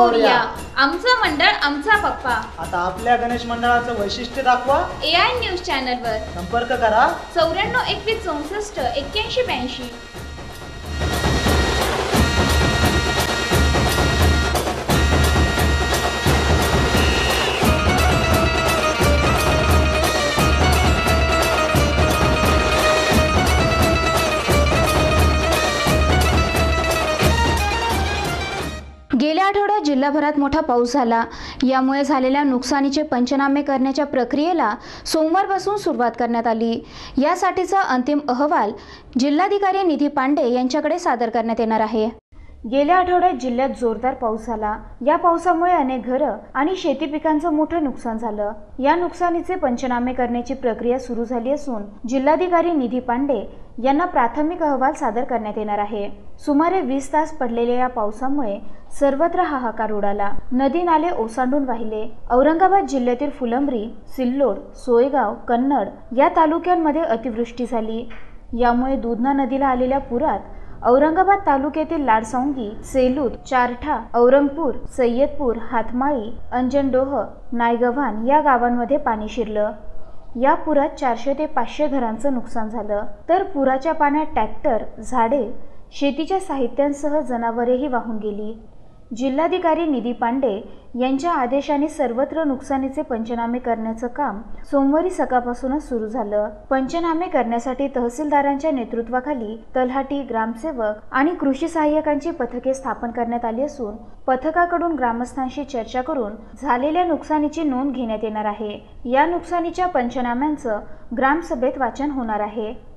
मोरया. आमचं मंडळ आमचा पप्पा. आता आपल्या गणेश मंडळाचं वैशिष्ट्य दाखवा. AI न्यूज चॅनलवर संपर्क करा 94 21 64 81 82. गेल्या आठवड्यात जिल्हाभरात मोठा पाऊस झाला. यामुळे झालेल्या नुकसानीचे पंचनामे करण्याच्या प्रक्रियेला सोमवारपासून सुरुवात करण्यात आली. यासाठीचा अंतिम अहवाल जिल्हाधिकारी निधी पांडे यांच्याकडे सादर करण्यात येणार आहे. गेल्या आठवड्यात जिल्ह्यात जोरदार पाऊस झाला. या पावसामुळे अनेक घरं आणि शेती पिकांचं मोठं नुकसान झालं. या नुकसानीचे पंचनामे करण्याची प्रक्रिया सुरू झाली असून जिल्हाधिकारी निधी पांडे यांना प्राथमिक अहवाल सादर करण्यात येणार आहे. सुमारे 20 तास पडलेल्या या पावसामुळे सर्वत्र हाहाकार उडाला. नदी नाले ओसांडून वाहिले. औरंगाबाद जिल्ह्यातील फुलंब्री, सिल्लोड, सोयगाव, कन्नड या तालुक्यांमध्ये अतिवृष्टी झाली. यामुळे दुधना नदीला आलेल्या पुरात औरंगाबाद तालुक्यातील लाडसावंगी, सेलूत, चारठा, औरंगपूर, सय्यदपूर, हातमाळी, अंजनडोह, नायगव्हाण या गावांमध्ये पाणी शिरलं. या पुरात 400 ते 500 घरांचं नुकसान झालं. तर पुराच्या पाण्यात ट्रॅक्टर, झाडे, शेतीच्या साहित्यांसह जनावरेही वाहून गेली. जिल्हाधिकारी निधी पांडे यांच्या आदेशाने सर्वत्र नुकसानीचे पंचनामे करण्याचं काम सोमवारी सकाळपासूनच सुरू झालं. पंचनामे करण्यासाठी तहसीलदारांच्या नेतृत्वाखाली तलाठी, ग्रामसेवक आणि कृषी सहाय्यकांची पथके स्थापन करण्यात आली असून पथकाकडून ग्रामस्थांशी चर्चा करून झालेल्या नुकसानीची नोंद घेण्यात येणार आहे. या नुकसानीच्या पंचनाम्यांचं ग्रामसभेत वाचन होणार आहे.